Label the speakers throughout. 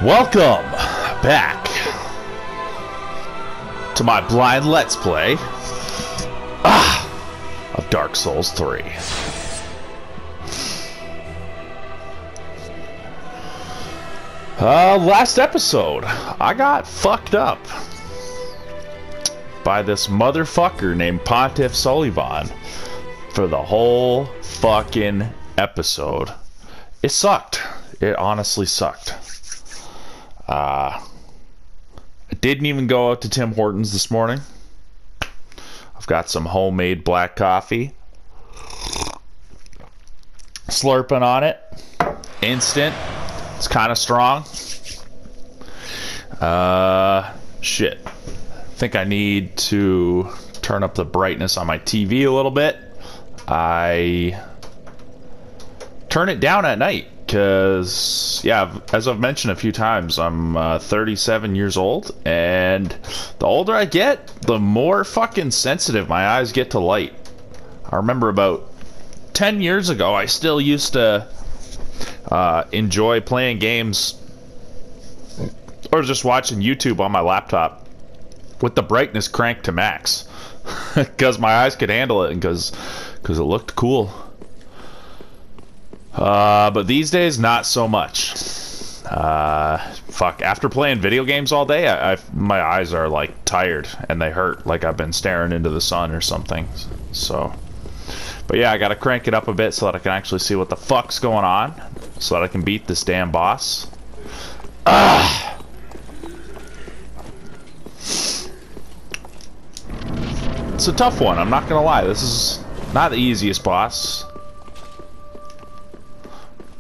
Speaker 1: Welcome back to my blind Let's Play of Dark Souls 3. Last episode, I got fucked up by this motherfucker named Pontiff Sullivan for the whole fucking episode. It sucked. It honestly sucked. I didn't even go out to Tim Hortons this morning. I've got some homemade black coffee. Slurping on it. Instant. It's kind of strong. Shit. I think I need to turn up the brightness on my TV a little bit. I turn it down at night. Because, yeah, as I've mentioned a few times, I'm 37 years old, and the older I get, the more fucking sensitive my eyes get to light. I remember about 10 years ago, I still used to enjoy playing games or just watching YouTube on my laptop with the brightness cranked to max because my eyes could handle it and because it looked cool. But these days, not so much. Fuck, after playing video games all day, my eyes are, like, tired, and they hurt, like I've been staring into the sun or something, so. But yeah, I gotta crank it up a bit so that I can actually see what the fuck's going on, so that I can beat this damn boss. It's a tough one, I'm not gonna lie. This is not the easiest boss.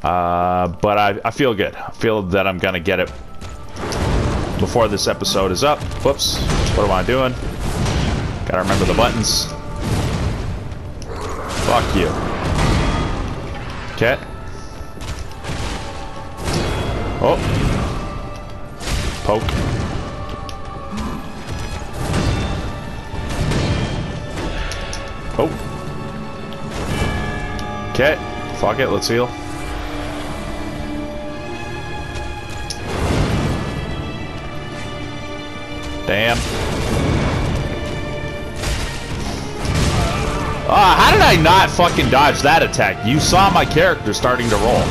Speaker 1: But I feel good. I feel that I'm gonna get it before this episode is up. Whoops. What am I doing? Gotta remember the buttons. Fuck you. Okay. Oh. Poke. Oh. Okay. Fuck it. Let's heal. Damn. How did I not fucking dodge that attack? You saw my character starting to roll.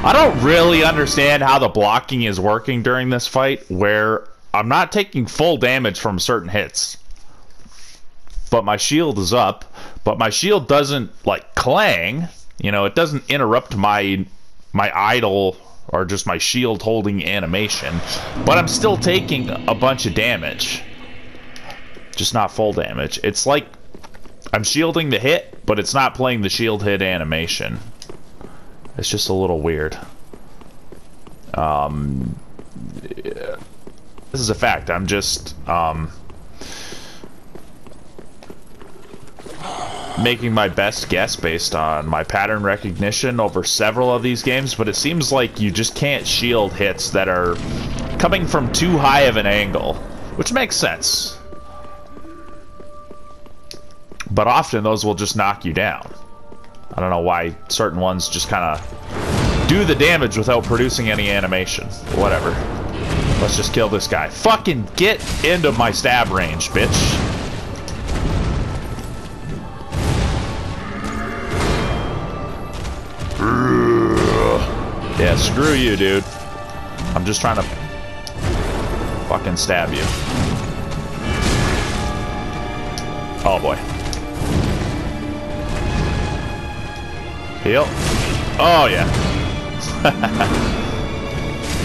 Speaker 1: I don't really understand how the blocking is working during this fight, where I'm not taking full damage from certain hits. But my shield is up, but my shield doesn't, like, clang. You know, it doesn't interrupt my idle or just my shield holding animation, but I'm still taking a bunch of damage. Just not full damage. It's like I'm shielding the hit, but it's not playing the shield hit animation. It's just a little weird. This is a fact. I'm just making my best guess based on my pattern recognition over several of these games, but it seems like you just can't shield hits that are coming from too high of an angle, which makes sense. But often those will just knock you down. I don't know why certain ones just kind of do the damage without producing any animation. Whatever. Let's just kill this guy. Fucking get into my stab range, bitch. Yeah, screw you, dude. I'm just trying to fucking stab you. Oh, boy. Heal. Oh, yeah.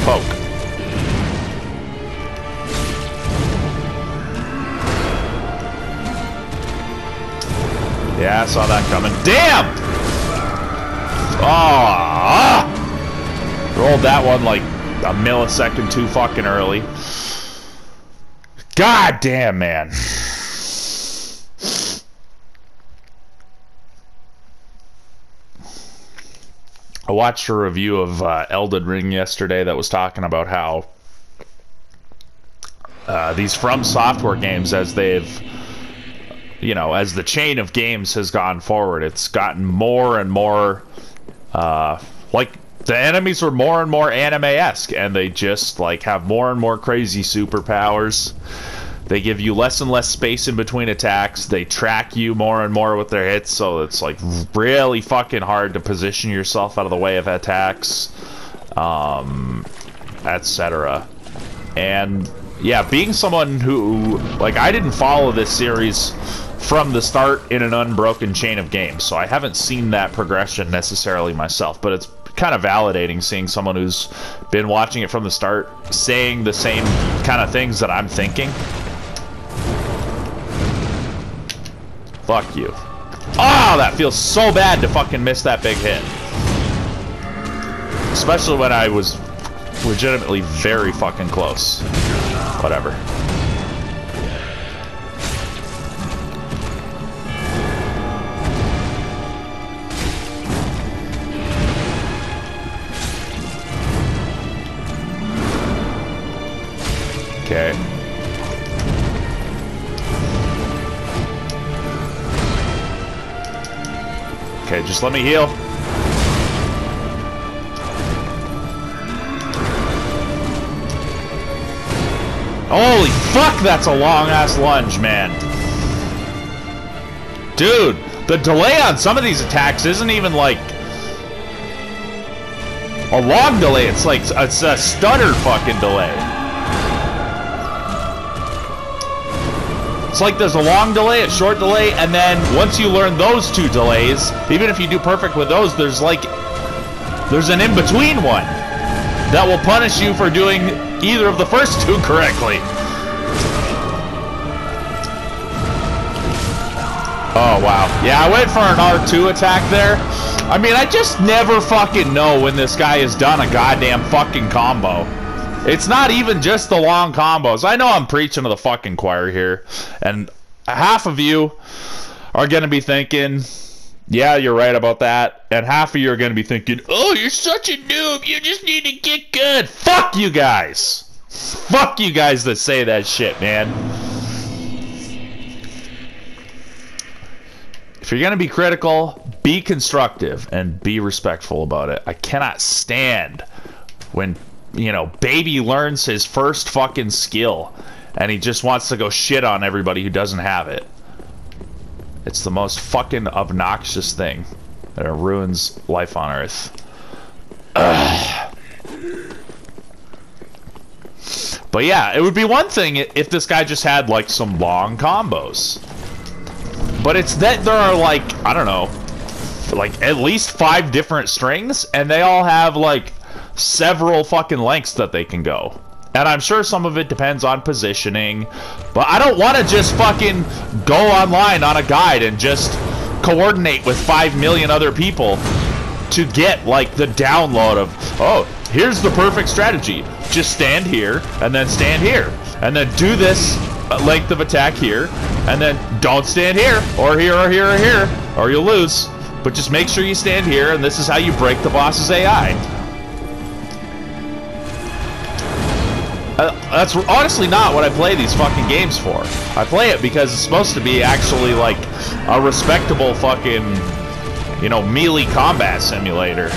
Speaker 1: Poke. Yeah, I saw that coming. Damn! Oh! Rolled that one like a millisecond too fucking early. God damn, man. I watched a review of Elden Ring yesterday that was talking about how these From Software games, as they've you know, as the chain of games has gone forward, it's gotten more and more, like, the enemies are more and more anime-esque, and they just, like, have more and more crazy superpowers. They give you less and less space in between attacks. They track you more and more with their hits, so it's, like, really fucking hard to position yourself out of the way of attacks, etc. And, yeah, being someone who, like, I didn't follow this series from the start in an unbroken chain of games, so I haven't seen that progression necessarily myself, but it's kind of validating seeing someone who's been watching it from the start saying the same kind of things that I'm thinking. Fuck you. Oh, that feels so bad to fucking miss that big hit. Especially when I was legitimately very fucking close. Whatever. Okay. Okay, just let me heal. Holy fuck, that's a long-ass lunge, man. Dude, the delay on some of these attacks isn't even like a long delay. It's like, it's a stutter fucking delay. It's like there's a long delay, a short delay, and then once you learn those two delays, even if you do perfect with those, there's an in-between one that will punish you for doing either of the first two correctly. Oh, wow. Yeah, I went for an R2 attack there. I mean, I just never fucking know when this guy has done a goddamn fucking combo. It's not even just the long combos. I know I'm preaching to the fucking choir here, and half of you are going to be thinking, yeah, you're right about that, and half of you are going to be thinking, oh, you're such a noob, you just need to get good. Fuck you guys. Fuck you guys that say that shit, man. If you're going to be critical, be constructive and be respectful about it. I cannot stand when, you know, baby learns his first fucking skill and he just wants to go shit on everybody who doesn't have it. It's the most fucking obnoxious thing that ruins life on Earth. Ugh. But yeah, it would be one thing if this guy just had like some long combos. But it's that there are like, I don't know, like at least 5 different strings, and they all have like several fucking lengths that they can go. And I'm sure some of it depends on positioning, but I don't want to just fucking go online on a guide and just coordinate with 5 million other people to get like the download of, oh, here's the perfect strategy. Just stand here and then stand here and then do this length of attack here and then don't stand here or here or here or here or you'll lose. But just make sure you stand here, and this is how you break the boss's AI. That's honestly not what I play these fucking games for. I play it because it's supposed to be actually like a respectable fucking, you know, melee combat simulator.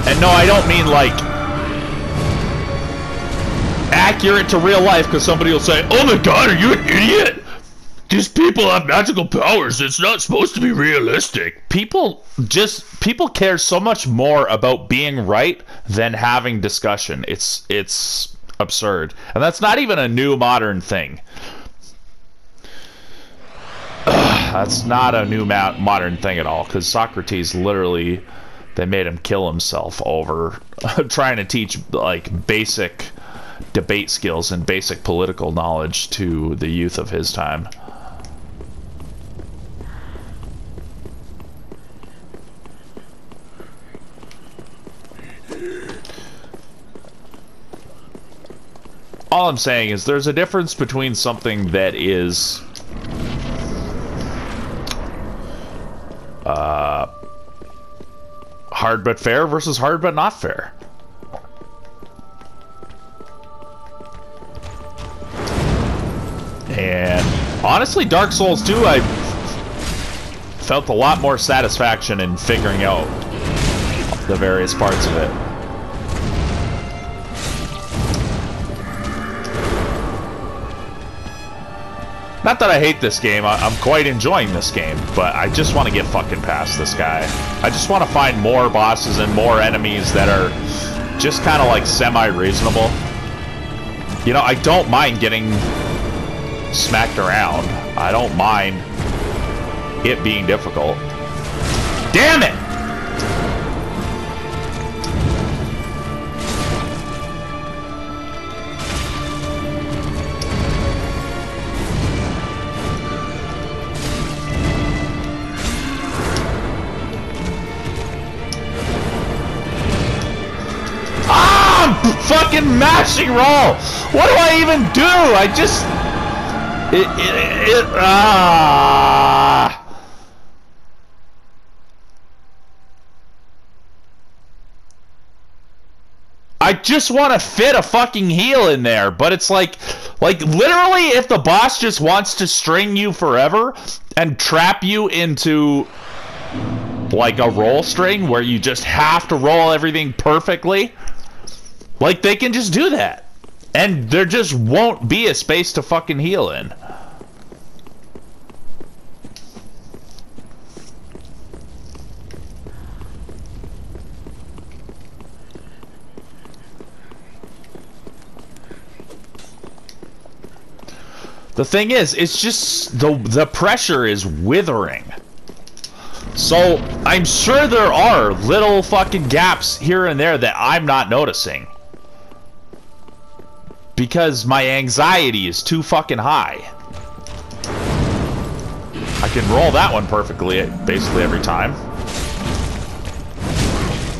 Speaker 1: And no, I don't mean like accurate to real life, because somebody will say, oh my god, are you an idiot? These people have magical powers. It's not supposed to be realistic. People care so much more about being right than having discussion. It's absurd. And that's not even a new modern thing. That's not a new modern thing at all, because Socrates literally, they made him kill himself over trying to teach like basic debate skills and basic political knowledge to the youth of his time. All I'm saying is there's a difference between something that is hard but fair versus hard but not fair. And honestly, Dark Souls 2, I felt a lot more satisfaction in figuring out the various parts of it. Not that I hate this game, I'm quite enjoying this game, but I just want to get fucking past this guy. I just want to find more bosses and more enemies that are just kind of like semi-reasonable. You know, I don't mind getting smacked around. I don't mind it being difficult. Damn it! Fucking mashing roll! What do I even do? I just... I just want to fit a fucking heal in there, but it's like literally if the boss just wants to string you forever and trap you into like a roll string where you just have to roll everything perfectly, like they can just do that. And there just won't be a space to fucking heal in. The thing is, it's just the pressure is withering. So I'm sure there are little fucking gaps here and there that I'm not noticing. Because my anxiety is too fucking high. I can roll that one perfectly, basically every time.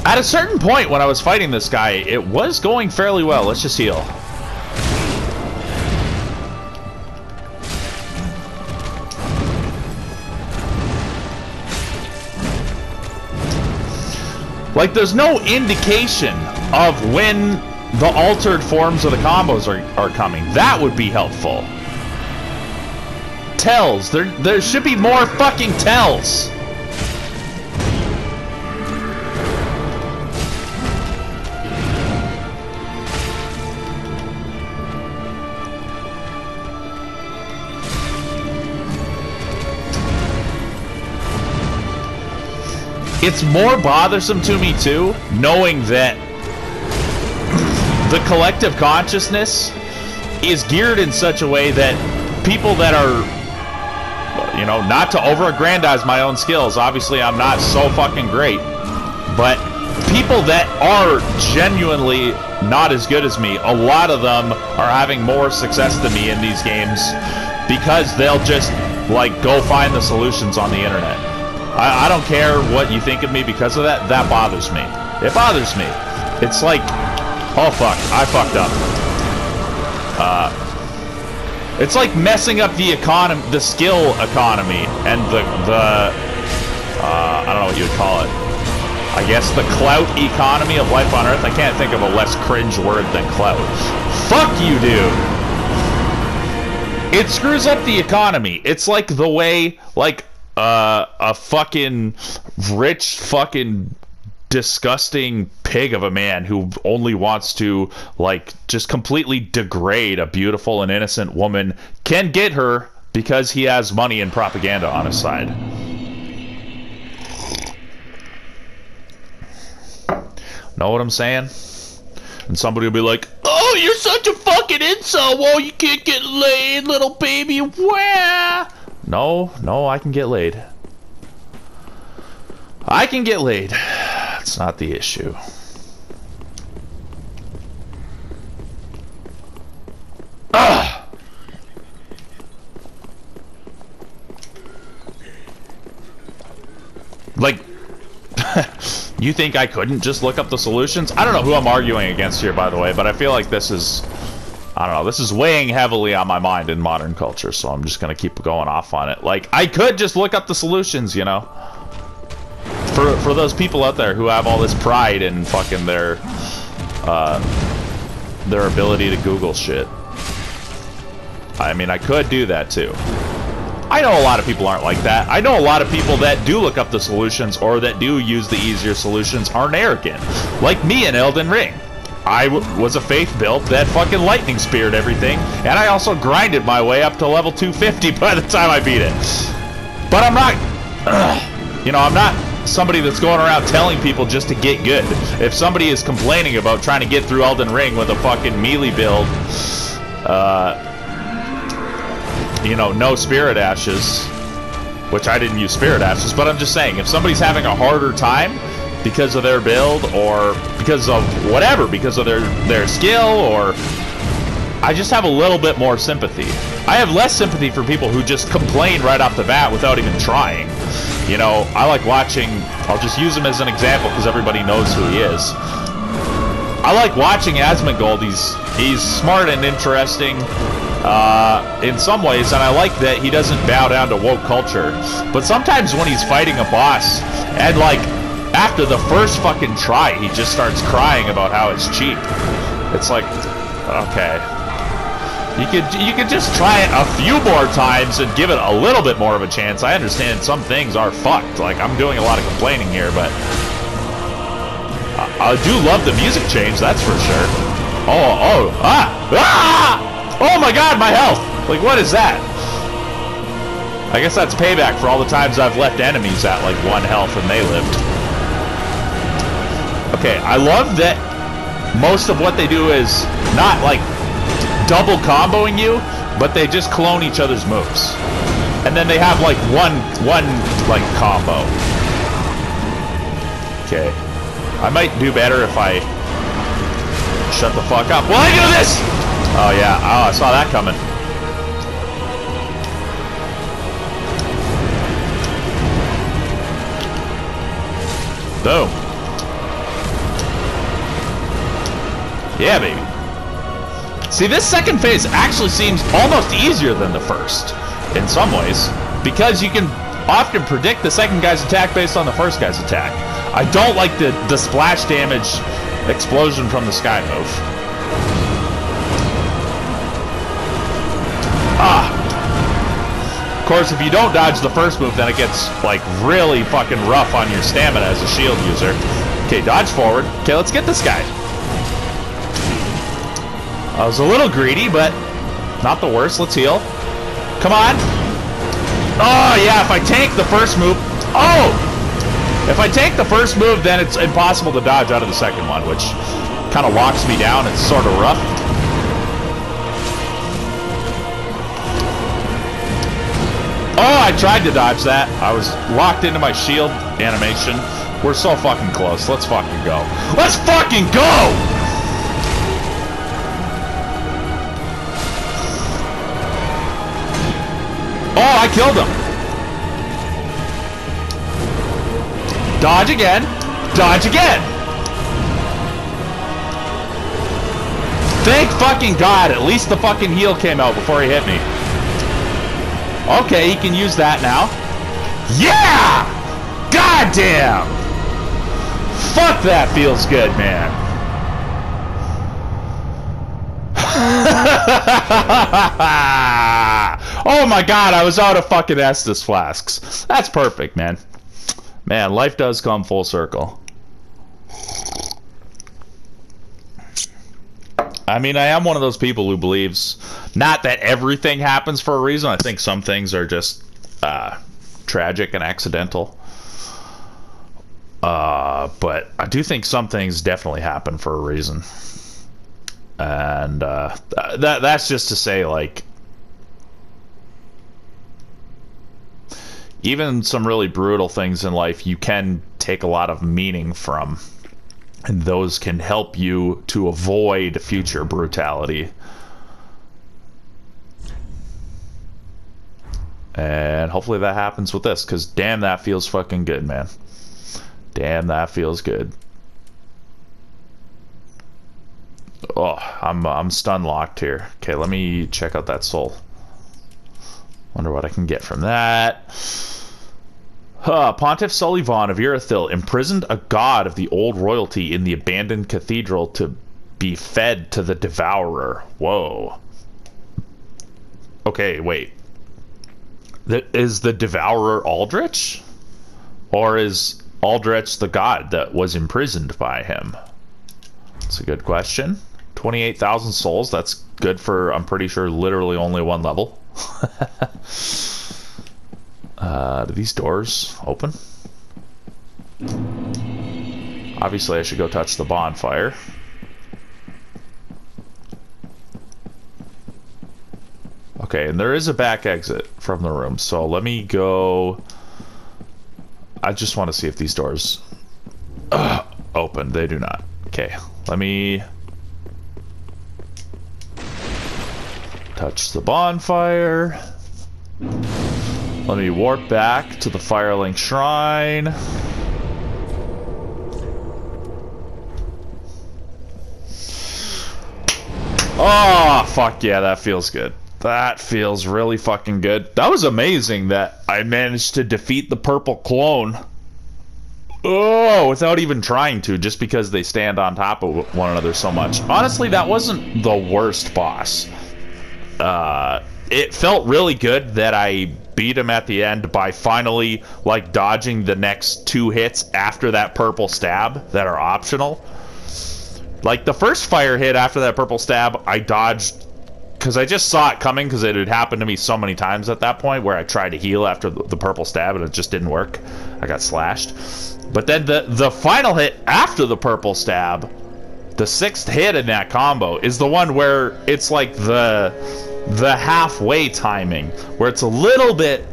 Speaker 1: At a certain point when I was fighting this guy, it was going fairly well. Let's just heal. Like, there's no indication of when the altered forms of the combos are coming. That would be helpful. Tells. There should be more fucking tells. It's more bothersome to me, too, knowing that the collective consciousness is geared in such a way that people that are, you know, not to over-aggrandize my own skills, obviously I'm not so fucking great, but people that are genuinely not as good as me, a lot of them are having more success than me in these games because they'll just, like, go find the solutions on the internet. I don't care what you think of me because of that. That bothers me. It bothers me. It's like, oh fuck, I fucked up. It's like messing up the economy, the skill economy, and the I don't know what you would call it. I guess the clout economy of life on Earth. I can't think of a less cringe word than clout. Fuck you, dude. It screws up the economy. It's like the way, like, a fucking rich fucking disgusting pig of a man who only wants to, like, just completely degrade a beautiful and innocent woman can get her because he has money and propaganda on his side. Know what I'm saying? And somebody will be like, oh, you're such a fucking incel. Well, you can't get laid, little baby. Wah. No, I can get laid. I can get laid. That's not the issue. Ugh! Like, you think I couldn't just look up the solutions? I don't know who I'm arguing against here, by the way, but I feel like this is... I don't know, this is weighing heavily on my mind in modern culture, so I'm just gonna keep going off on it. Like, I could just look up the solutions, you know? For those people out there who have all this pride in fucking their ability to Google shit. I mean, I could do that too. I know a lot of people aren't like that. I know a lot of people that do look up the solutions or that do use the easier solutions aren't arrogant. Like me in Elden Ring. I was a faith build that fucking lightning speared everything, and I also grinded my way up to level 250 by the time I beat it. But I'm not, you know, I'm not somebody that's going around telling people just to get good. If somebody is complaining about trying to get through Elden Ring with a fucking melee build, you know, no spirit ashes, which I didn't use spirit ashes, but I'm just saying, if somebody's having a harder time because of their build or because of whatever, because of their skill, or I just have a little bit more sympathy. I have less sympathy for people who just complain right off the bat without even trying. You know, I like watching, I'll just use him as an example because everybody knows who he is. I like watching Asmongold. He's smart and interesting in some ways, and I like that he doesn't bow down to woke culture. But sometimes when he's fighting a boss, and like after the first fucking try, he just starts crying about how it's cheap. It's like, okay, you could just try it a few more times and give it a little bit more of a chance. I understand some things are fucked. Like, I'm doing a lot of complaining here, but I do love the music change, that's for sure. Oh my god, my health! Like, what is that? I guess that's payback for all the times I've left enemies at, like, 1 health and they lived. Okay, I love that most of what they do is not, like, double comboing you, but they just clone each other's moves. And then they have, like, one like, combo. Okay. I might do better if I shut the fuck up. Will I do this? Oh, yeah. Oh, I saw that coming. Boom. Yeah, baby. See, this second phase actually seems almost easier than the first, in some ways, because you can often predict the second guy's attack based on the first guy's attack. I don't like the splash damage explosion from the sky move. Of course, if you don't dodge the first move, then it gets, like, really fucking rough on your stamina as a shield user. Okay, dodge forward. Okay, let's get this guy. I was a little greedy, but not the worst. Let's heal. Come on. Oh, yeah, if I tank the first move... Oh! If I tank the first move, then it's impossible to dodge out of the second one, which kind of locks me down. It's sort of rough. Oh, I tried to dodge that. I was locked into my shield animation. We're so fucking close. Let's fucking go. Let's fucking go! Oh, I killed him. Dodge again. Dodge again. Thank fucking God. At least the fucking heal came out before he hit me. Okay, he can use that now. Yeah! Goddamn! Fuck, that feels good, man. Oh my God, I was out of fucking Estus flasks. That's perfect, man. Man, life does come full circle. I mean, I am one of those people who believes not that everything happens for a reason. I think some things are just tragic and accidental. But I do think some things definitely happen for a reason. And that's just to say, like, even some really brutal things in life you can take a lot of meaning from. And those can help you to avoid future brutality. And hopefully that happens with this, because damn, that feels fucking good, man. Damn, that feels good. Oh, I'm stun locked here. Okay, let me check out that soul. Wonder what I can get from that. Pontiff Sullivan of Irithyll imprisoned a god of the old royalty in the abandoned cathedral to be fed to the devourer. Whoa. Okay, wait. Is the Devourer Aldrich? Or is Aldrich the god that was imprisoned by him? That's a good question. 28,000 souls, that's good for, I'm pretty sure, literally only one level. Do these doors open? Obviously I should go touch the bonfire. Okay, and there is a back exit from the room, so let me go... I just want to see if these doors open. They do not. Okay, let me touch the bonfire. Let me warp back to the Firelink Shrine. Oh, fuck yeah, that feels good. That feels really fucking good. That was amazing that I managed to defeat the purple clone. Oh, without even trying to, just because they stand on top of one another so much. Honestly, that wasn't the worst boss. It felt really good that I beat him at the end by finally, like, dodging the next 2 hits after that purple stab that are optional. Like, the first fire hit after that purple stab, I dodged because I just saw it coming because it had happened to me so many times at that point where I tried to heal after the purple stab and it just didn't work. I got slashed. But then the final hit after the purple stab, the 6th hit in that combo, is the one where it's like the halfway timing, where it's a little bit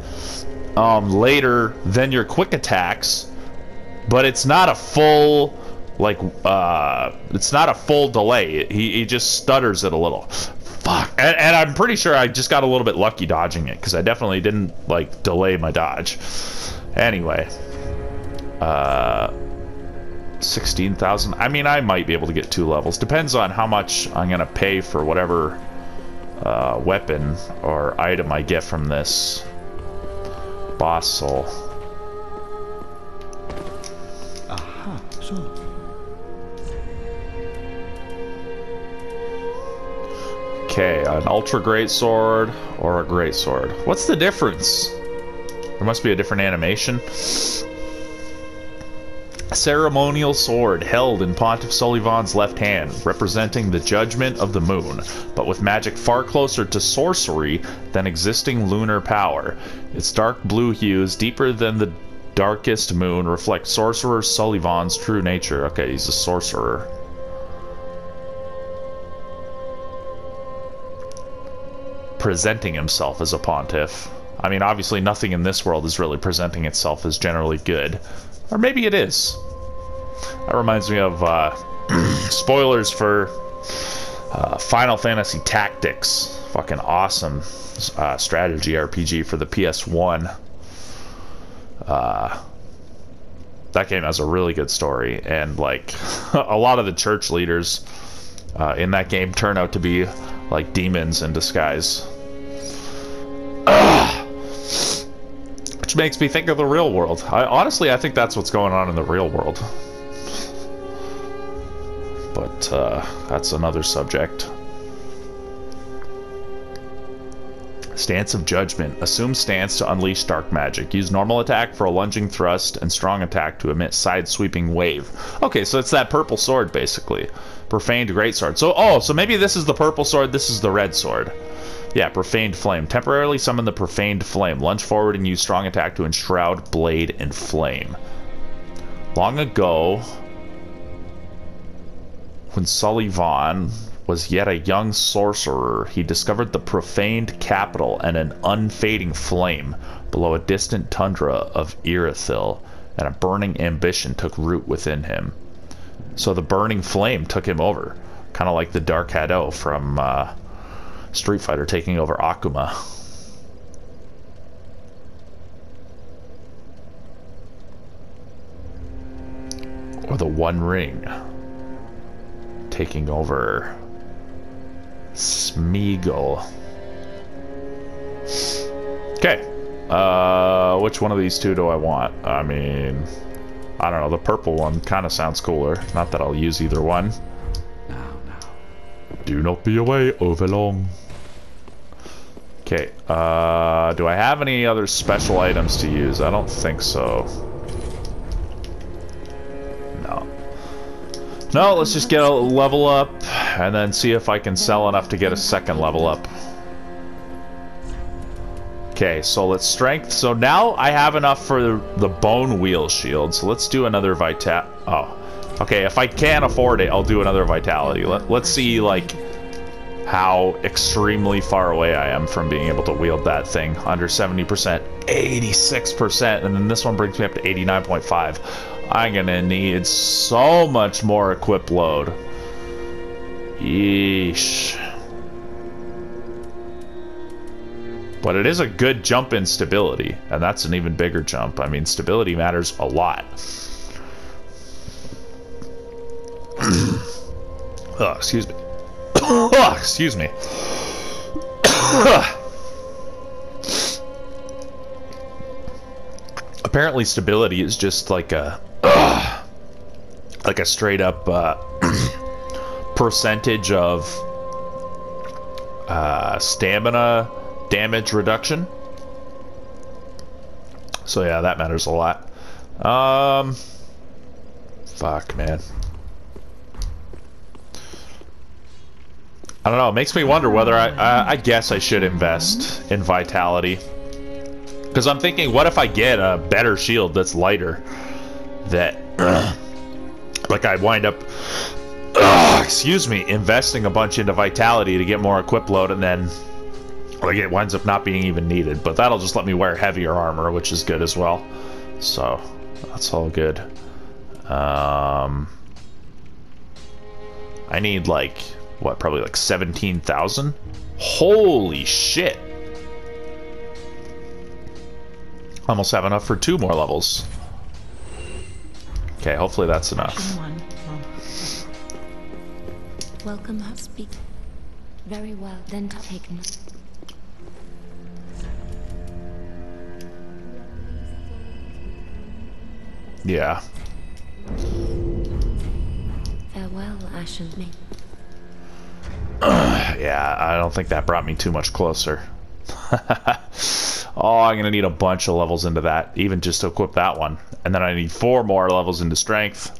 Speaker 1: later than your quick attacks, but it's not a full... like, it's not a full delay. He just stutters it a little. Fuck. And I'm pretty sure I just got a little bit lucky dodging it, because I definitely didn't, like, delay my dodge. Anyway. 16,000. I mean, I might be able to get 2 levels. Depends on how much I'm going to pay for whatever weapon or item I get from this boss soul.
Speaker 2: Aha, so...
Speaker 1: Okay, an ultra great sword or a great sword. What's the difference? There must be a different animation. A ceremonial sword held in Pontiff Sulyvahne's left hand, representing the judgment of the moon, but with magic far closer to sorcery than existing lunar power. Its dark blue hues, deeper than the darkest moon, reflect Sorcerer Sulyvahne's true nature. Okay, he's a sorcerer. Presenting himself as a pontiff. I mean, obviously nothing in this world is really presenting itself as generally good. Or maybe it is. That reminds me of spoilers for Final Fantasy Tactics. Fucking awesome strategy RPG for the PS1. That game has a really good story, and like a lot of the church leaders in that game turn out to be like demons in disguise. Which makes me think of the real world. Honestly, I think that's what's going on in the real world. But that's another subject. Stance of Judgment. Assume stance to unleash dark magic. Use normal attack for a lunging thrust and strong attack to emit side-sweeping wave. Okay, so it's that purple sword, basically. Profaned Greatsword. So maybe this is the purple sword, this is the red sword. Yeah, Profaned Flame. Temporarily summon the Profaned Flame. Lunge forward and use strong attack to enshroud blade in flame. Long ago, when Sulyvahne was yet a young sorcerer, he discovered the profaned capital and an unfading flame below a distant tundra of Irithyll, and a burning ambition took root within him. So the burning flame took him over, kind of like the Dark Hado from Street Fighter taking over Akuma. Or the One Ring taking over Smeagol. Okay. Which one of these two do I want? I mean, I don't know. The purple one kind of sounds cooler. Not that I'll use either one.
Speaker 2: Now.
Speaker 1: Do not be away over long. Okay, do I have any other special items to use? I don't think so. No. No, let's just get a level up, and then see if I can sell enough to get a second level up. Okay, so let's strength. So now I have enough for the bone wheel shield, so let's do another oh. Okay, if I can afford it, I'll do another vitality. Let's see, like, how extremely far away I am from being able to wield that thing. Under 70%, 86%, and then this one brings me up to 89.5. I'm gonna need so much more equip load. Yeesh. But it is a good jump in stability, and that's an even bigger jump. I mean, stability matters a lot. Oh, excuse me. Oh, excuse me. Apparently stability is just like a straight up percentage of stamina damage reduction. So yeah, that matters a lot. Fuck, man. I don't know, it makes me wonder whether I guess I should invest in vitality. Because I'm thinking, what if I get a better shield that's lighter? That, like, I wind up, excuse me, investing a bunch into vitality to get more equip load, and then, like, it winds up not being even needed. But that'll just let me wear heavier armor, which is good as well. So, that's all good. I need, like, what, probably like 17,000? Holy shit! Almost have enough for 2 more levels. Okay, hopefully that's enough.
Speaker 3: Welcome, speak. Very well, then taken.
Speaker 1: Yeah.
Speaker 3: Farewell, Ashen Me.
Speaker 1: Yeah, I don't think that brought me too much closer. Oh, I'm gonna need a bunch of levels into that, even just to equip that one. And then I need 4 more levels into strength.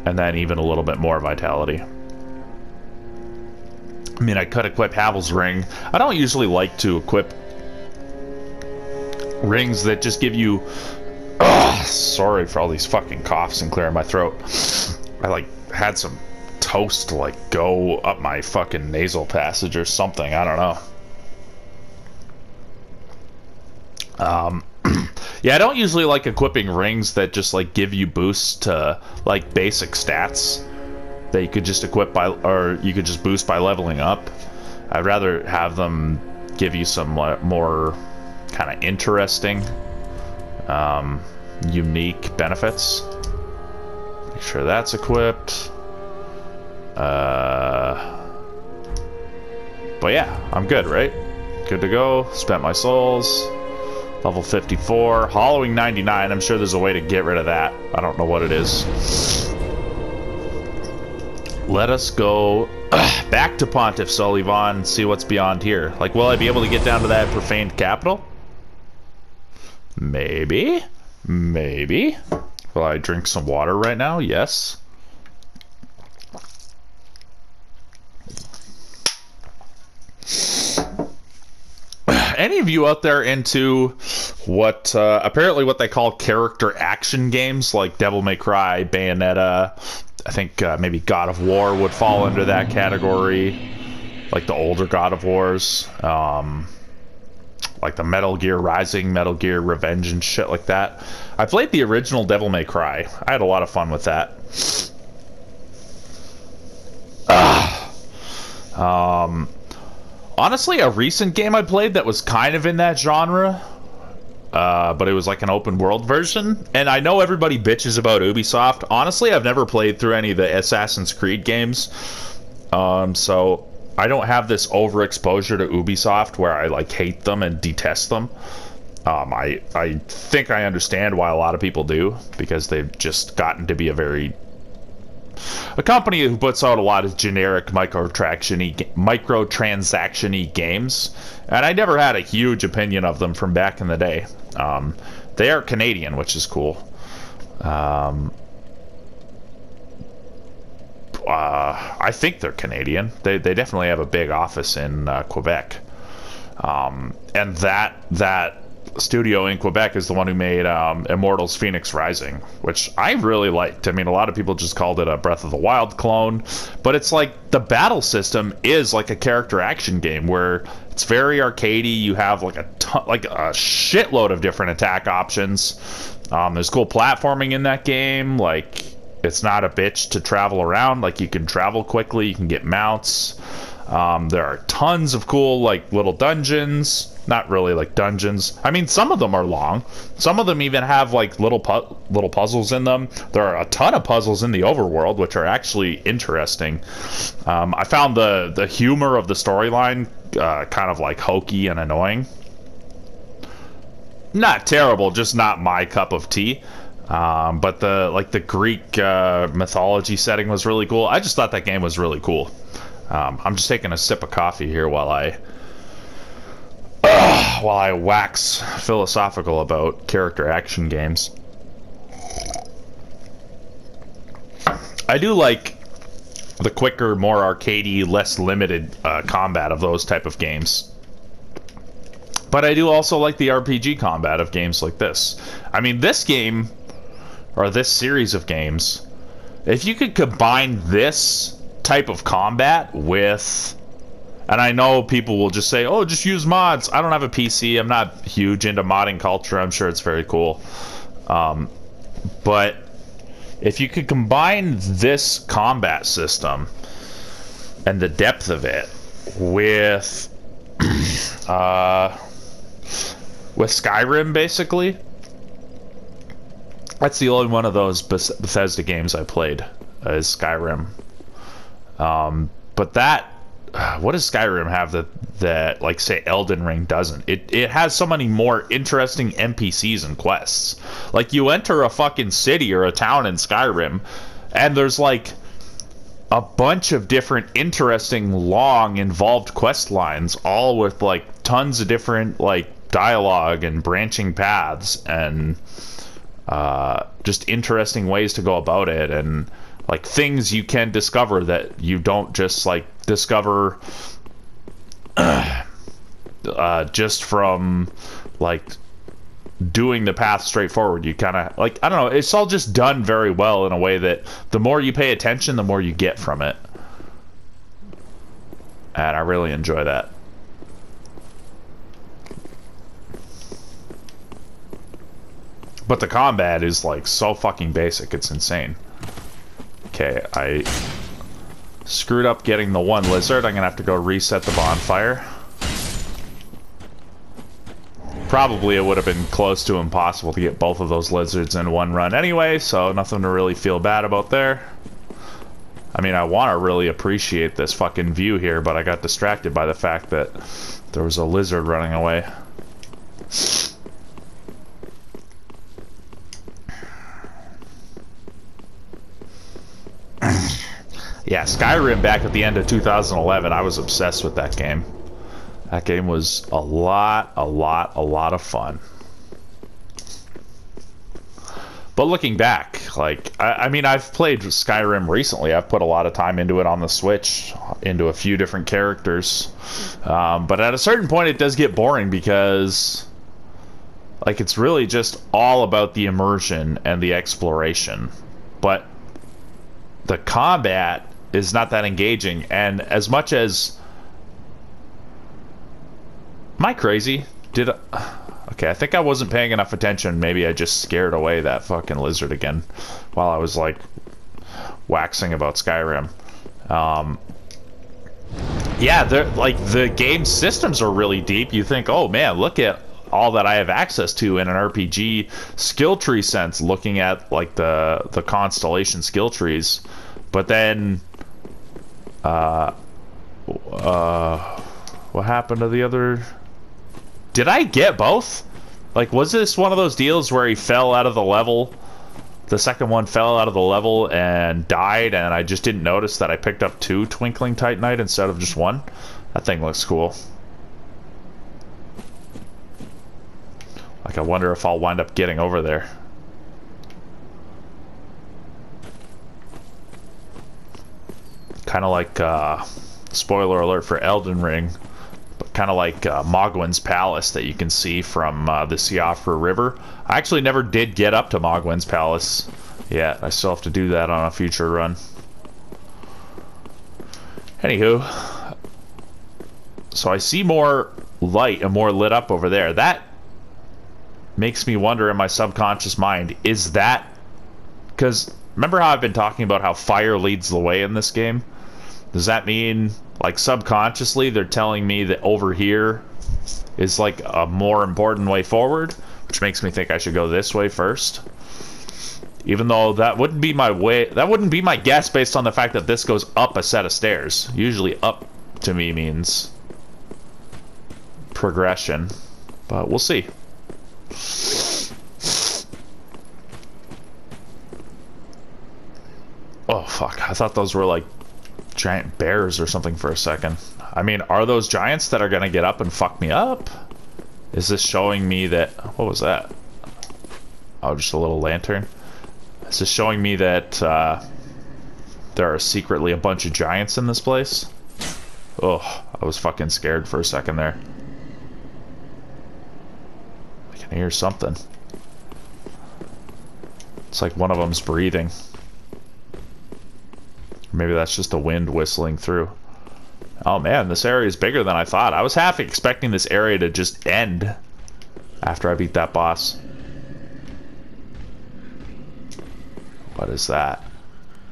Speaker 1: And then even a little bit more vitality. I mean, I could equip Havel's Ring. I don't usually like to equip rings that just give you... Ugh, sorry for all these fucking coughs and clearing my throat. I, like, had some toast to, like, go up my fucking nasal passage or something. I don't know. Yeah, I don't usually like equipping rings that just, like, give you boosts to, like, basic stats that you could just equip by, or you could just boost by leveling up. I'd rather have them give you some more kind of interesting, unique benefits. Make sure that's equipped. But yeah, I'm good, right? Good to go. Spent my souls. Level 54. Hollowing 99. I'm sure there's a way to get rid of that. I don't know what it is. Let us go back to Pontiff Solivan and see what's beyond here. Like, will I be able to get down to that profaned capital? Maybe. Maybe. Will I drink some water right now? Yes. Any of you out there into what apparently what they call character action games, like Devil May Cry, Bayonetta? I think maybe God of War would fall under that category, like the older God of Wars, like the Metal Gear Rising, Metal Gear Revenge and shit like that. I played the original Devil May Cry. I had a lot of fun with that. Honestly, a recent game I played that was kind of in that genre, but it was like an open world version. And I know everybody bitches about Ubisoft. Honestly, I've never played through any of the Assassin's Creed games, so I don't have this overexposure to Ubisoft where I like hate them and detest them. I think I understand why a lot of people do, because they've just gotten to be a very a company who puts out a lot of generic microtransaction-y games, and I never had a huge opinion of them from back in the day. They are Canadian, which is cool. I think they're Canadian. They definitely have a big office in Quebec. And that studio in Quebec is the one who made Immortals Phoenix Rising, which I really liked. I mean, a lot of people just called it a Breath of the Wild clone, but it's like the battle system is like a character action game where it's very arcadey. You have like a shitload of different attack options. There's cool platforming in that game. Like, it's not a bitch to travel around. Like, you can travel quickly, you can get mounts. There are tons of cool, like, little dungeons. Not really like dungeons. I mean, some of them are long. Some of them even have, like, little puzzles in them. There are a ton of puzzles in the overworld, which are actually interesting. I found the humor of the storyline kind of, like, hokey and annoying. Not terrible, just not my cup of tea. But the Greek mythology setting was really cool. I just thought that game was really cool. I'm just taking a sip of coffee here while I wax philosophical about character action games. I do like the quicker, more arcadey, less limited combat of those type of games. But I do also like the RPG combat of games like this. I mean, this game, or this series of games, if you could combine this type of combat with, and I know people will just say, oh, just use mods. I don't have a PC. I'm not huge into modding culture. I'm sure it's very cool. But if you could combine this combat system and the depth of it with Skyrim, basically, that's the only one of those Bethesda games I played, is Skyrim. But that, what does Skyrim have that like, say, Elden Ring doesn't? It has so many more interesting NPCs and quests. Like, you enter a fucking city or a town in Skyrim, and there's like a bunch of different interesting, long, involved quest lines, all with like tons of different like dialogue and branching paths and just interesting ways to go about it, and like things you can discover that you don't just like discover just from like doing the path straightforward. You kind of like, I don't know, it's all just done very well in a way that the more you pay attention, the more you get from it, and I really enjoy that. But the combat is like so fucking basic, it's insane. Okay, I screwed up getting the one lizard. I'm gonna have to go reset the bonfire. Probably it would have been close to impossible to get both of those lizards in one run anyway, so nothing to really feel bad about there. I mean, I want to really appreciate this fucking view here, but I got distracted by the fact that there was a lizard running away. Yeah, Skyrim back at the end of 2011, I was obsessed with that game. That game was a lot of fun. But looking back, like, I mean, I've played Skyrim recently. I've put a lot of time into it on the Switch, into a few different characters. But at a certain point, it does get boring because, like, it's really just all about the immersion and the exploration. But the combat is not that engaging, and as much as... Am I crazy? Okay, I think I wasn't paying enough attention. Maybe I just scared away that fucking lizard again while I was, like, waxing about Skyrim. Yeah, like, the game systems are really deep. You think, oh man, look at all that I have access to in an RPG skill tree sense, looking at, like, the Constellation skill trees. But then, what happened to the other? Did I get both? Like, was this one of those deals where he fell out of the level, the second one fell out of the level and died, and I just didn't notice that I picked up 2 Twinkling Titanite instead of just 1. That thing looks cool. Like, I wonder if I'll wind up getting over there. Kind of like, spoiler alert for Elden Ring, but kind of like Mogwin's Palace that you can see from the Siofra River. I actually never did get up to Mogwin's Palace yet. I still have to do that on a future run. Anywho, so I see more light and more lit up over there. That makes me wonder in my subconscious mind, is that... Because remember how I've been talking about how fire leads the way in this game? Does that mean, like, subconsciously they're telling me that over here is, like, a more important way forward? Which makes me think I should go this way first. Even though that wouldn't be my way... That wouldn't be my guess based on the fact that this goes up a set of stairs. Usually up to me means progression. But we'll see. Oh, fuck. I thought those were, like, giant bears or something for a second. I mean, are those giants that are gonna get up and fuck me up? Is this showing me that... What was that? Oh, just a little lantern. Is this showing me that there are secretly a bunch of giants in this place? Oh, I was fucking scared for a second there. I can hear something. It's like one of them's breathing. Maybe that's just the wind whistling through. Oh man, this area is bigger than I thought. I was half expecting this area to just end after I beat that boss. What is that?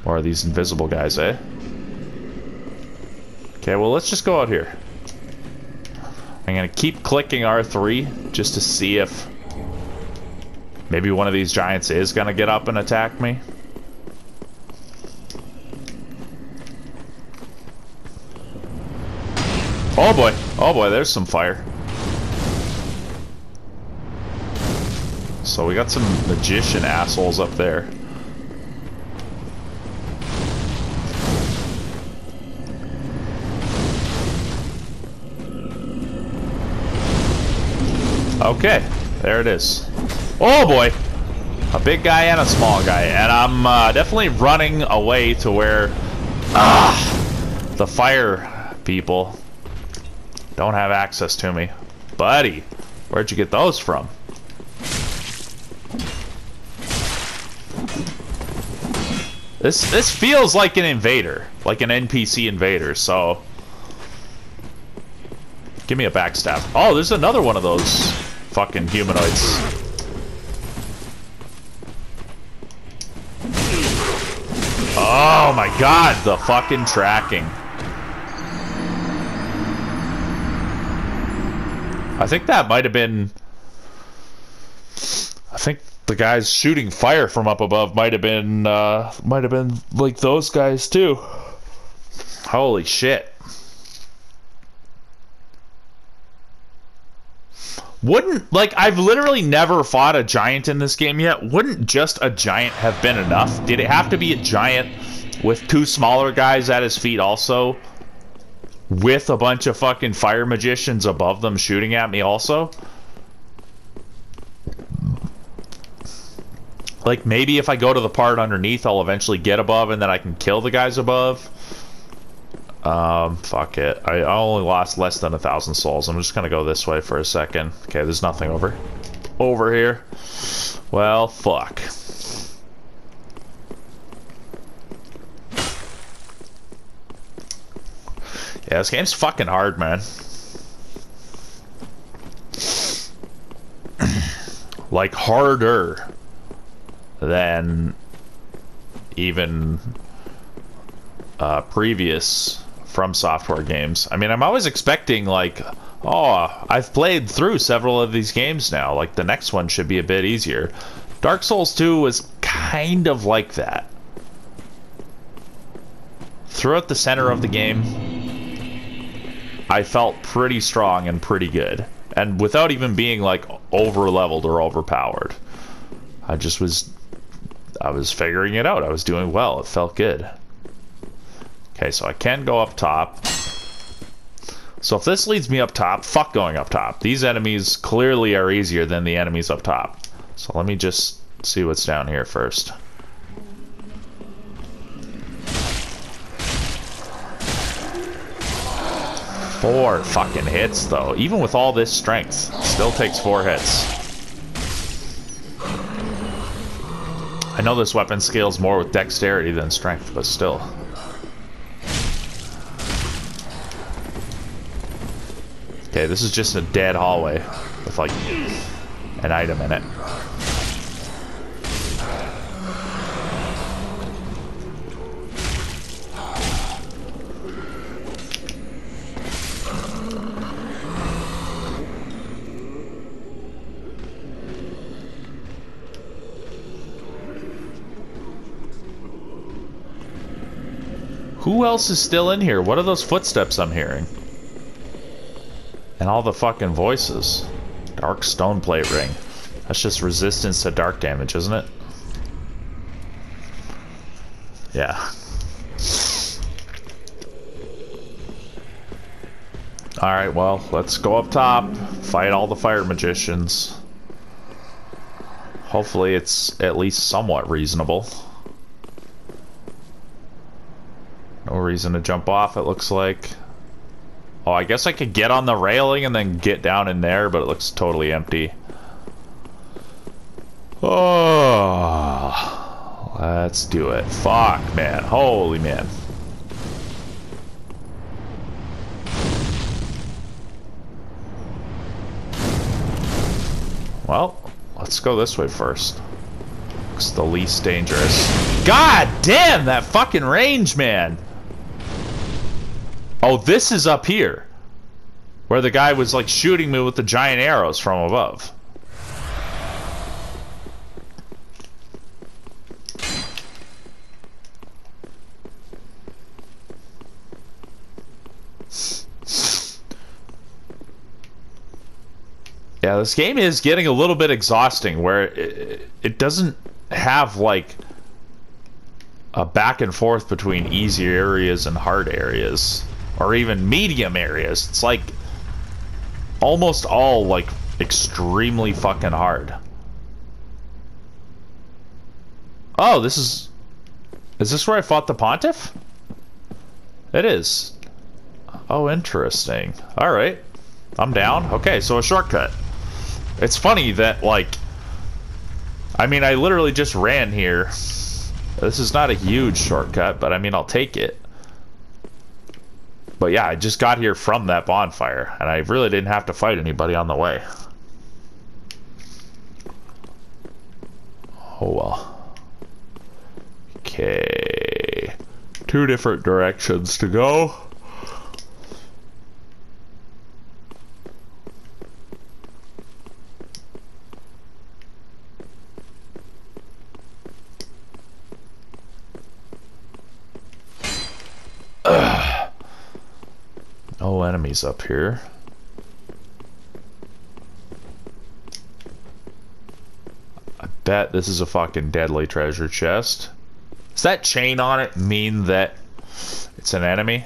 Speaker 1: More of these invisible guys, eh? Okay, well, let's just go out here. I'm gonna keep clicking R3 just to see if maybe one of these giants is gonna get up and attack me. Oh boy. Oh boy, there's some fire. So we got some magician assholes up there. Okay, there it is. Oh boy! A big guy and a small guy. And I'm definitely running away to where the fire people don't have access to me. Buddy, where'd you get those from? This feels like an invader, like an NPC invader, so give me a backstab. Oh, there's another one of those fucking humanoids. Oh my god, the fucking tracking. I think that might have been... I think the guys shooting fire from up above might have been like those guys too. Holy shit. Wouldn't, like, I've literally never fought a giant in this game yet. Wouldn't just a giant have been enough? Did it have to be a giant with 2 smaller guys at his feet also? With a bunch of fucking fire magicians above them shooting at me also? Like, maybe if I go to the part underneath, I'll eventually get above and then I can kill the guys above. Fuck it. I only lost less than 1,000 souls. I'm just gonna go this way for a second. Okay, there's nothing over here. Well, fuck. Yeah, this game's fucking hard, man. Like, harder than even previous From Software games. I mean, I'm always expecting, like, oh, I've played through several of these games now. Like, the next one should be a bit easier. Dark Souls 2 was kind of like that. Throughout the center of the game, I felt pretty strong and pretty good. And without even being, like, over-leveled or overpowered. I was figuring it out. I was doing well. It felt good. Okay, so I can go up top. So if this leads me up top, fuck going up top. These enemies clearly are easier than the enemies up top. So let me just see what's down here first. Four fucking hits, though. Even with all this strength, still takes 4 hits. I know this weapon scales more with dexterity than strength, but still. Okay, this is just a dead hallway with, like, an item in it. Who else is still in here? What are those footsteps I'm hearing? And all the fucking voices. Dark stone plate ring. That's just resistance to dark damage, isn't it? Yeah. Alright, well, let's go up top. Fight all the fire magicians. Hopefully it's at least somewhat reasonable. No reason to jump off, it looks like. Oh, I guess I could get on the railing and then get down in there, but it looks totally empty. Oh, let's do it. Fuck, man. Holy man. Well, let's go this way first. Looks the least dangerous. God damn, that fucking range, man. Oh, this is up here. Where the guy was like shooting me with the giant arrows from above. Yeah, this game is getting a little bit exhausting where it doesn't have like a back and forth between easy areas and hard areas. Or even medium areas. It's like almost all like extremely fucking hard. Oh, is this where I fought the Pontiff? It is. Oh, interesting. Alright. I'm down. Okay, so a shortcut. It's funny that, like, I mean, I literally just ran here. This is not a huge shortcut, but I mean, I'll take it. But yeah, I just got here from that bonfire, and I really didn't have to fight anybody on the way. Oh well. Okay. 2 different directions to go. No enemies up here. I bet this is a fucking deadly treasure chest. Does that chain on it mean that it's an enemy?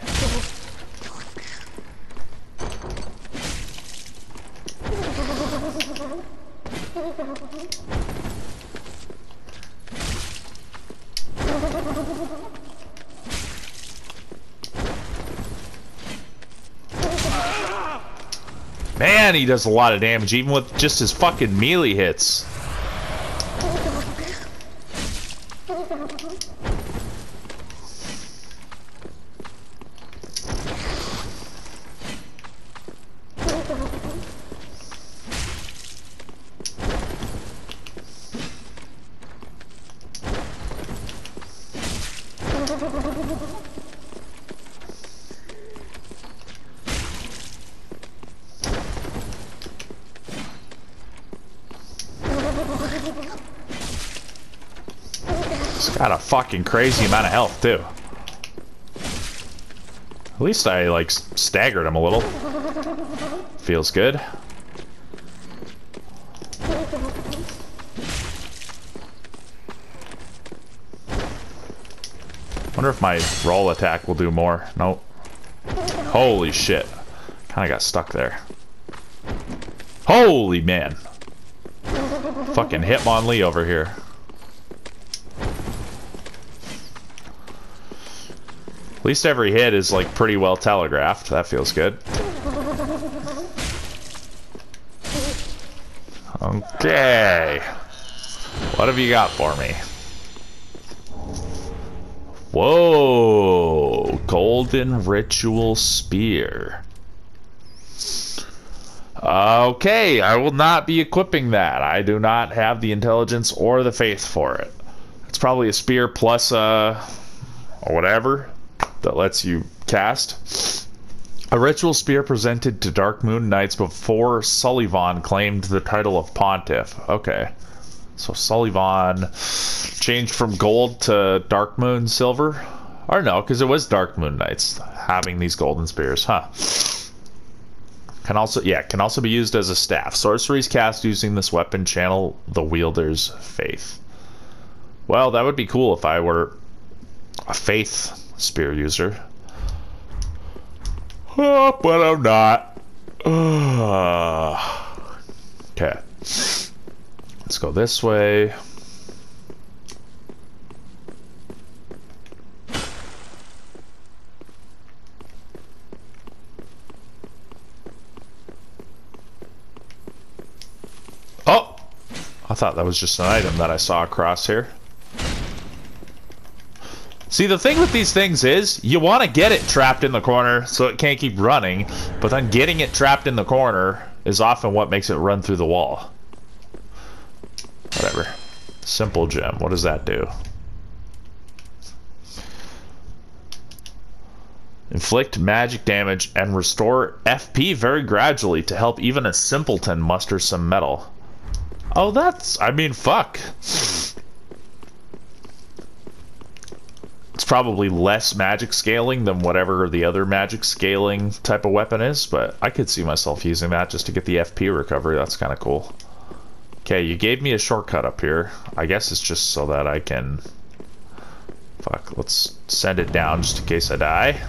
Speaker 1: Man, he does a lot of damage, even with just his fucking melee hits. He's got a fucking crazy amount of health, too. At least I, like, staggered him a little. Feels good. Wonder if my roll attack will do more. Nope. Holy shit. Kinda got stuck there. Holy man. Fucking Hitmonlee over here. At least every hit is like pretty well telegraphed. That feels good. Okay. What have you got for me? Whoa. Golden Ritual Spear. Okay, I will not be equipping that. I do not have the intelligence or the faith for it. It's probably a spear plus whatever that lets you cast. A ritual spear presented to Dark Moon Knights before Sullivan claimed the title of Pontiff. Okay. So Sullivan changed from gold to Dark Moon silver? Or no, because it was Dark Moon Knights having these golden spears, huh? Can also be used as a staff. Sorceries cast using this weapon channel the wielder's faith. Well, that would be cool if I were a faith spear user. Oh, but I'm not. Okay. Let's go this way. Oh! I thought that was just an item that I saw across here. See, the thing with these things is, you want to get it trapped in the corner so it can't keep running, but then getting it trapped in the corner is often what makes it run through the wall. Whatever. Simple gem. What does that do? Inflict magic damage and restore FP very gradually to help even a simpleton muster some metal. Oh, that's... I mean, fuck. It's probably less magic scaling than whatever the other magic scaling type of weapon is, but I could see myself using that just to get the FP recovery. That's kind of cool. Okay, you gave me a shortcut up here. I guess it's just so that I can... Fuck, let's send it down just in case I die.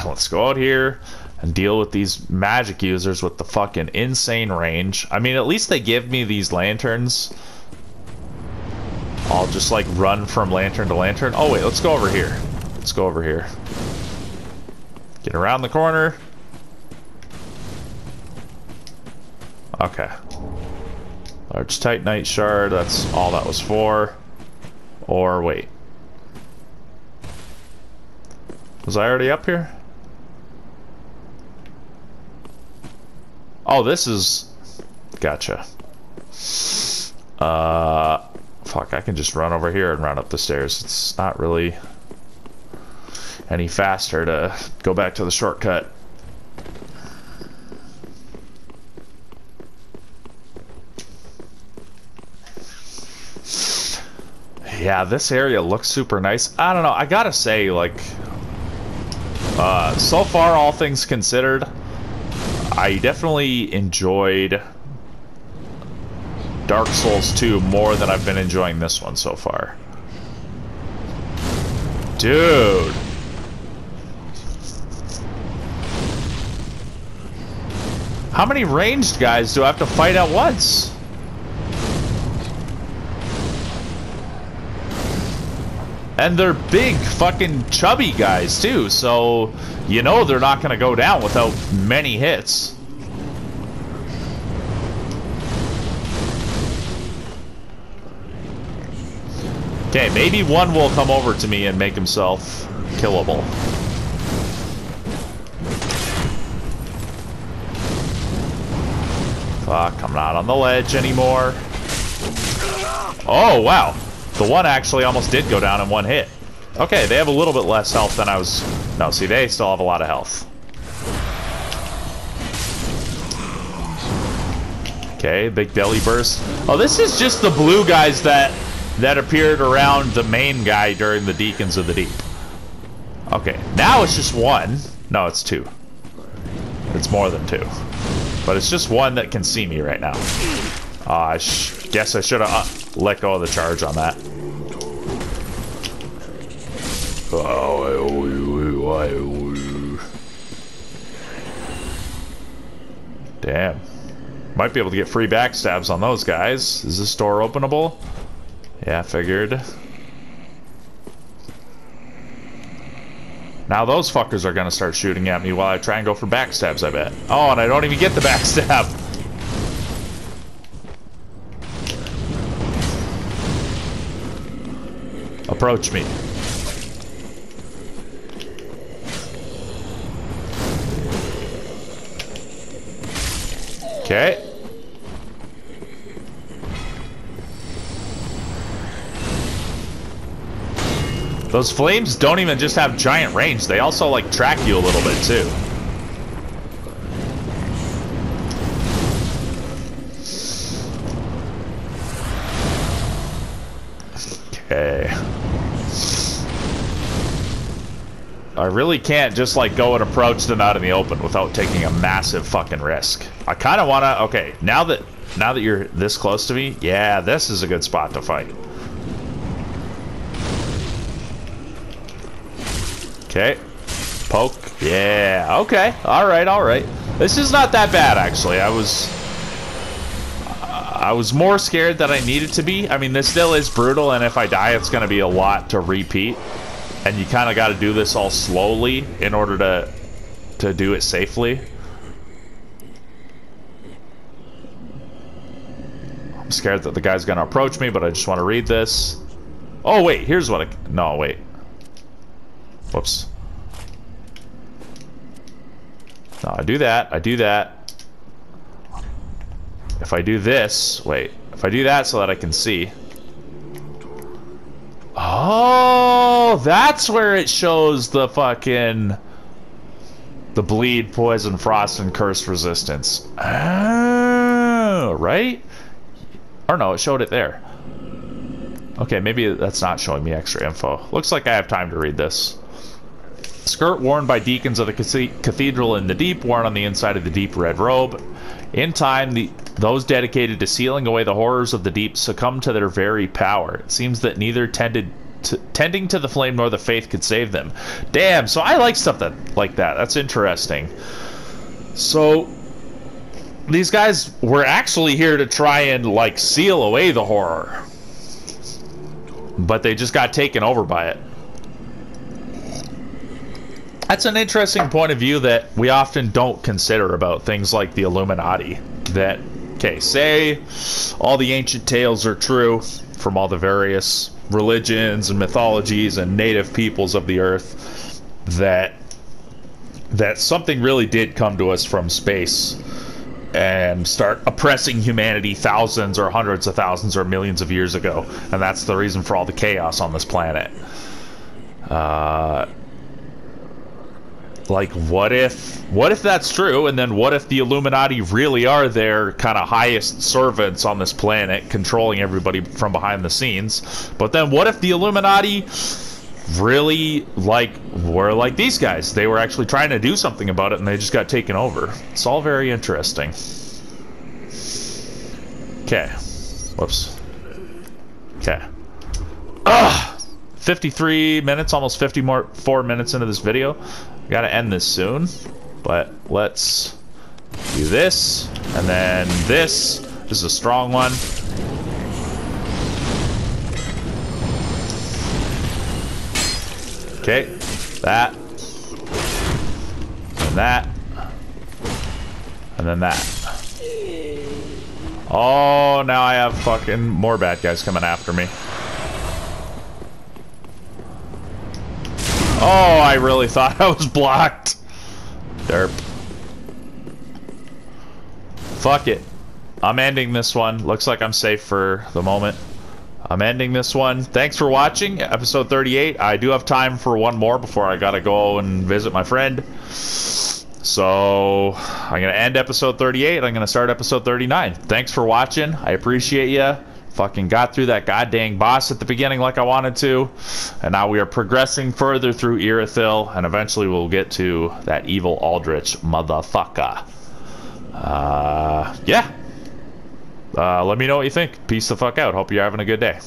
Speaker 1: Let's go out here and deal with these magic users with the fucking insane range. I mean, at least they give me these lanterns. I'll just like run from lantern to lantern. Oh wait, let's go over here. Let's go over here. Get around the corner. Okay. Large Titanite shard, that's all that was for. Or wait. Was I already up here? Oh, this is... Gotcha. Fuck, I can just run over here and run up the stairs. It's not really any faster to go back to the shortcut. Yeah, this area looks super nice. I don't know, I gotta say, like... so far, all things considered, I definitely enjoyed Dark Souls 2 more than I've been enjoying this one so far. Dude! How many ranged guys do I have to fight at once? And they're big, fucking chubby guys, too, so you know they're not gonna go down without many hits. Okay, maybe one will come over to me and make himself killable. Fuck, I'm not on the ledge anymore. Oh, wow. The one actually almost did go down in one hit. Okay, they have a little bit less health than I was... No, see, they still have a lot of health. Okay, big belly burst. Oh, this is just the blue guys that appeared around the main guy during the Deacons of the Deep. Okay, now it's just one. No, it's two. It's more than two. But it's just one that can see me right now. I guess I should have let go of the charge on that. Damn. Might be able to get free backstabs on those guys. Is this door openable? Yeah, figured. Now those fuckers are gonna start shooting at me while I try and go for backstabs, I bet. Oh, and I don't even get the backstab. Approach me. Okay. Those flames don't even just have giant range. They also, like, track you a little bit, too. Okay. I really can't just, like, go and approach them out in the open without taking a massive fucking risk. I kind of want to... Okay, now that you're this close to me, yeah, this is a good spot to fight. Okay. Poke. Yeah, okay. Alright. This is not that bad, actually. I was more scared than I needed to be. I mean, this still is brutal, and if I die, it's going to be a lot to repeat. And you kind of got to do this all slowly in order to do it safely. I'm scared that the guy's going to approach me, but I just want to read this. Oh, wait. Here's what I... No, wait. Whoops. No, I do that. If I do this... Wait. If I do that so that I can see... Oh, that's where it shows the fucking... The bleed, poison, frost, and curse resistance. Oh, right? Or no, it showed it there. Okay, maybe that's not showing me extra info. Looks like I have time to read this. Skirt worn by deacons of the cathedral in the deep, worn on the inside of the deep red robe. In time, those dedicated to sealing away the horrors of the deep succumbed to their very power. It seems that neither tending to the flame nor the faith could save them. Damn, so I like stuff like that. That's interesting. So, these guys were actually here to try and, like, seal away the horror. But they just got taken over by it. That's an interesting point of view that we often don't consider about things like the Illuminati. That, okay, say all the ancient tales are true from all the various religions and mythologies and native peoples of the earth, that something really did come to us from space and start oppressing humanity thousands or hundreds of thousands or millions of years ago, and that's the reason for all the chaos on this planet. Like, what if that's true, and then what if the Illuminati really are their kind of highest servants on this planet, controlling everybody from behind the scenes? But then what if the Illuminati really, like, were like these guys? They were actually trying to do something about it, and they just got taken over. It's all very interesting. Okay. Whoops. Okay. Ugh! 53 minutes, almost 54 minutes into this video. Gotta end this soon, but let's do this, and then this. This is a strong one. Okay, that, and that, and then that. Oh, now I have fucking more bad guys coming after me. Oh, I really thought I was blocked. Derp. Fuck it. I'm ending this one. Looks like I'm safe for the moment. I'm ending this one. Thanks for watching episode 38. I do have time for one more before I gotta go and visit my friend. So I'm gonna end episode 38. I'm gonna start episode 39. Thanks for watching. I appreciate you. Fucking got through that goddamn boss at the beginning like I wanted to, and now we are progressing further through Irithyll, and eventually we'll get to that evil Aldrich motherfucker. Yeah. Let me know what you think. Peace the fuck out. Hope you're having a good day.